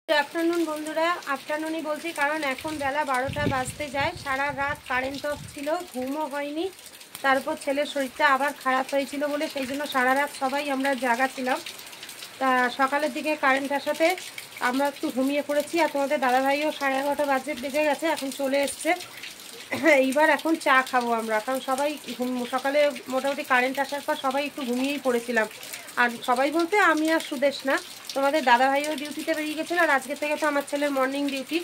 Afternoon বন্ধুরা, আফটারনুনই বলছি কারণ এখন বেলা 12টা বাজতে যায়। সারা রাত কারেন্ট অফ ছিল, ঘুমও হয়নি। তারপর ছেলের শরীরটা আবার খারাপ হয়েছিল বলে সেই জন্য সারা রাত সবাই আমরা জাগা ছিলাম। তা সকালের দিকে কারেন্ট আসাতে আমরা একটু ঘুমিয়ে পড়েছি। আর তোমাদের দাদাভাইও 11:30 বেজে গেছে, এখন চলে এসছে। এইবার এখন চা খাবো আমরা, কারণ সবাই সকালে মোটামুটি কারেন্ট আসার পর সবাই একটু ঘুমিয়েই পড়েছিলাম। আর সবাই বলতে আমি আর সুদেশ না, তোমাদের দাদাভাইও ডিউটিতে বেরিয়ে গেছিলো। আর আজকে থেকে তো আমার ছেলের মর্নিং ডিউটি।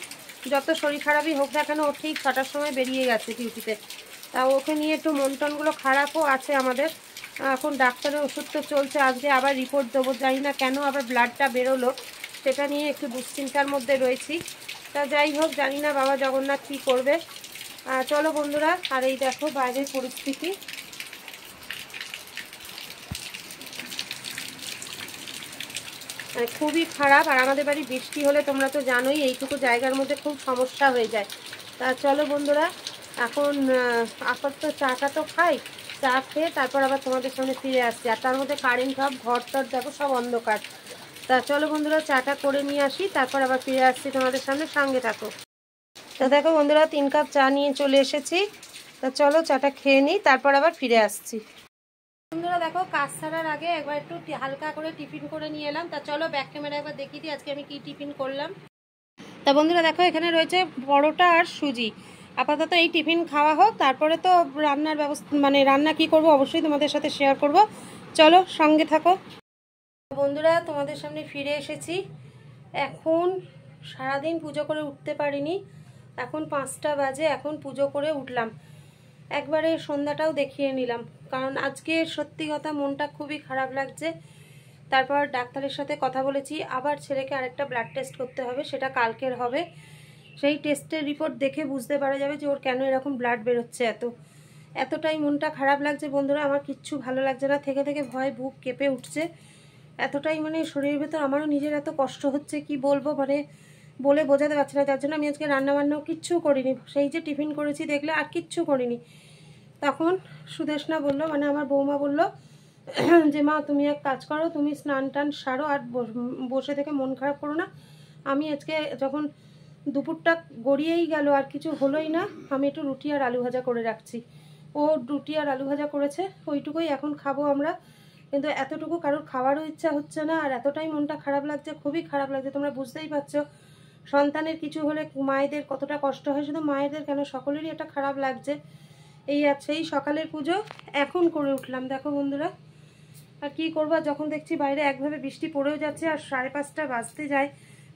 যত শরীর খারাপই হোক না কেন, ও ঠিক 6টার সময় বেরিয়ে গেছে ডিউটিতে। তা ওকে নিয়ে একটু মন টনগুলো খারাপও আছে আমাদের। এখন ডাক্তারের ওষুধ তো চলছে, আজকে আবার রিপোর্ট দেবো, জানি না কেন আবার ব্লাডটা বেরোলো, সেটা নিয়ে একটু দুশ্চিন্তার মধ্যে রয়েছি। তা যাই হোক, জানি না বাবা জগন্নাথ কী করবে। চলো বন্ধুরা, আর এই দেখো বাইরের পরিস্থিতি খুবই খারাপ। আর আমাদের বাড়ি বৃষ্টি হলে তোমরা তো জানোই এইটুকু জায়গার মধ্যে খুব সমস্যা হয়ে যায়। তা চলো বন্ধুরা, এখন আপাতত চাটা তো খাই, চা খেয়ে তারপর আবার তোমাদের সামনে ফিরে আসছি। আর তার মধ্যে কারেন্ট সব ঘর টর দেখো সব অন্ধকার। তা চলো বন্ধুরা, চাটা করে নিয়ে আসি, তারপর আবার ফিরে আসছি তোমাদের সামনে, সঙ্গে থাকো। তা দেখো বন্ধুরা, 3 কাপ চা নিয়ে চলে এসেছি। তা চলো চাটা খেয়ে নিই, তারপর আবার ফিরে আসছি। বন্ধুরা দেখো, কাজ ছাড়ার আগে একবার একটু হালকা করে টিফিন করে নিয়ে এলাম। তা চলো ব্যাক ক্যামেরা একবার দেখিয়ে দিই আজকে আমি কি টিফিন করলাম। তা বন্ধুরা দেখো, এখানে রয়েছে পরোটা আর সুজি। আপাতত এই টিফিন খাওয়া হোক, তারপরে তো রান্নার ব্যবস্থা, মানে রান্না কি করব অবশ্যই তোমাদের সাথে শেয়ার করব। চলো সঙ্গে থাকো বন্ধুরা। তোমাদের সামনে ফিরে এসেছি। এখন সারাদিন পুজো করে উঠতে পারিনি, এখন 5টা বাজে, এখন পুজো করে উঠলাম। একবারে সন্ধ্যাটাও দেখিয়ে নিলাম, কারণ আজকে সত্যি কথা মনটা খুবই খারাপ লাগছে। তারপর ডাক্তারের সাথে কথা বলেছি, আবার ছেলেকে আরেকটা ব্লাড টেস্ট করতে হবে, সেটা কালকের হবে। সেই টেস্টের রিপোর্ট দেখে বুঝতে পারা যাবে যে ওর কেন এরকম ব্লাড বেরোচ্ছে। এতটাই মনটা খারাপ লাগছে বন্ধুরা, আমার কিচ্ছু ভালো লাগছে না, থেকে থেকে ভয় বুক কেঁপে উঠছে। এতটাই মানে শরীরের ভেতর আমারও নিজের এত কষ্ট হচ্ছে, কি বলবো, মানে বলে বোঝাতে পারছি না। যার জন্য আমি আজকে রান্নাবান্নাও কিচ্ছু করিনি, সেই যে টিফিন করেছি দেখলে, আর কিচ্ছু করিনি। তখন সুদেশনা বলল, মানে আমার বৌমা বলল যে মা তুমি এক কাজ করো, তুমি স্নান টান সারো আর বসে থেকে মন খারাপ করো না। আমি আজকে যখন দুপুরটা গড়িয়েই গেল আর কিছু হলোই না, আমি একটু রুটি আর আলু ভাজা করে রাখছি। ও রুটি আর আলু ভাজা করেছে, ওইটুকুই এখন খাবো আমরা। কিন্তু এতটুকু কারোর খাওয়ারও ইচ্ছা হচ্ছে না, আর এতটাই মনটা খারাপ লাগছে, খুবই খারাপ লাগছে। তোমরা বুঝতেই পারছো সন্তানের কিছু হলে মায়েদের কতটা কষ্ট হয়, শুধু মায়েদের কেন সকলেরই এটা খারাপ লাগছে। এই আছে, এই সকালের পুজো এখন করে উঠলাম দেখো বন্ধুরা। আর কি করবো, যখন দেখছি বাইরে একভাবে বৃষ্টি পড়েও যাচ্ছে আর 5:30 বাজতে যায়,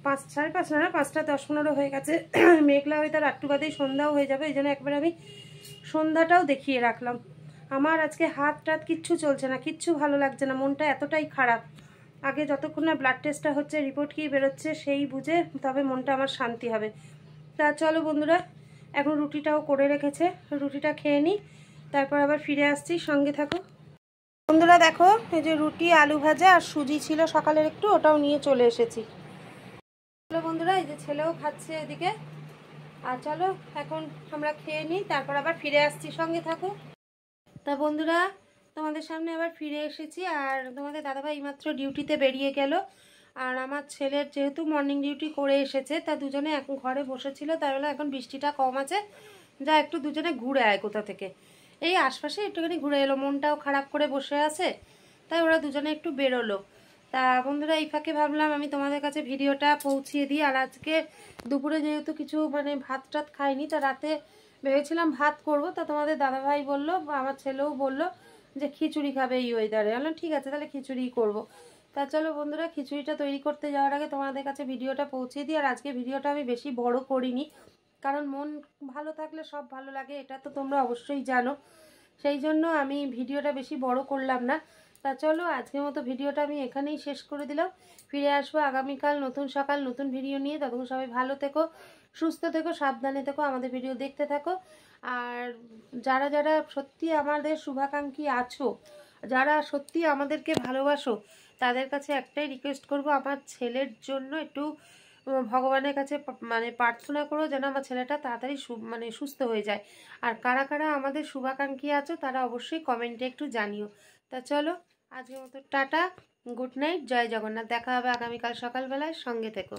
5:30 না, 5:10-15 হয়ে গেছে। মেঘলা হয়ে তার একটু বাদেই সন্ধ্যাও হয়ে যাবে, এই জন্য একবার আমি সন্ধ্যাটাও দেখিয়ে রাখলাম। আমার আজকে হাত টাত কিচ্ছু চলছে না, কিচ্ছু ভালো লাগছে না, মনটা এতটাই খারাপ। আগে যতক্ষণ না ব্লাড টেস্টটা হচ্ছে, রিপোর্ট কি বেরোচ্ছে সেই বুঝে তবে মনটা আমার শান্তি হবে। তা চলো বন্ধুরা, এখন রুটিটাও করে রেখেছে, রুটিটা খেয়ে নিই, তারপর আবার ফিরে আসছি, সঙ্গে থাকো বন্ধুরা। দেখো এই যে রুটি আলু ভাজা আর সুজি ছিল সকালের একটু, ওটাও নিয়ে চলে এসেছি। চলো বন্ধুরা, এই যে ছেলেও খাচ্ছে এদিকে। আর চলো এখন আমরা খেয়ে নিই, তারপর আবার ফিরে আসছি, সঙ্গে থাকো। তা বন্ধুরা, তোমাদের সামনে আবার ফিরে এসেছি। আর তোমাদের দাদাভাই এইমাত্র ডিউটিতে বেরিয়ে গেল। আর আমার ছেলের যেহেতু মর্নিং ডিউটি করে এসেছে, তা দুজনে এখন ঘরে বসেছিল, তাই বলে এখন বৃষ্টিটা কম আছে, যা একটু দুজনে ঘুরে আয় কোথা থেকে। এই আশপাশে একটুখানি ঘুরে এলো, মনটাও খারাপ করে বসে আছে, তাই ওরা দুজনে একটু বেরোলো। তা বন্ধুরা, এই ফাঁকে ভাবলাম আমি তোমাদের কাছে ভিডিওটা পৌঁছিয়ে দিই। আর আজকে দুপুরে যেহেতু কিছু মানে ভাত টাত খাইনি, তা রাতে ভেবেছিলাম ভাত করব। তা তোমাদের দাদাভাই বললো, আমার ছেলেও বললো যে খিচুড়ি খাবে এই ওয়েদারে। বললাম ঠিক আছে, তাহলে খিচুড়িই করব। তা চলো বন্ধুরা, খিচুড়িটা তৈরি করতে যাওয়ার আগে তোমাদের কাছে ভিডিওটা পৌঁছে দিই। আর আজকে ভিডিওটা আমি বেশি বড় করিনি, কারণ মন ভালো থাকলে সব ভালো লাগে, এটা তো তোমরা অবশ্যই জানো। সেই জন্য আমি ভিডিওটা বেশি বড় করলাম না। তা চলো আজকের মতো ভিডিওটা আমি এখানেই শেষ করে দিলাম। ফিরে আসবো আগামীকাল নতুন সকাল নতুন ভিডিও নিয়ে। ততক্ষণ সবাই ভালো থেকো, সুস্থ থেকো, সাবধানে থেকো, আমাদের ভিডিও দেখতে থাকো। আর যারা যারা সত্যি আমাদের শুভাকাঙ্ক্ষী আছো, যারা সত্যি আমাদেরকে ভালোবাসো, তাদের কাছে একটাই রিকোয়েস্ট করব, আমার ছেলের জন্য একটু ভগবানের কাছে মানে প্রার্থনা করো যেন আমার ছেলেটা তাড়াতাড়ি মানে সুস্থ হয়ে যায়। আর কারা কারা আমাদের শুভাকাঙ্ক্ষী আছো তারা অবশ্যই কমেন্টে একটু জানিও। তা চলো আজকের মতো টাটা, গুড নাইট, জয় জগন্নাথ। দেখা হবে আগামীকাল সকালবেলায়, সঙ্গে থেকো।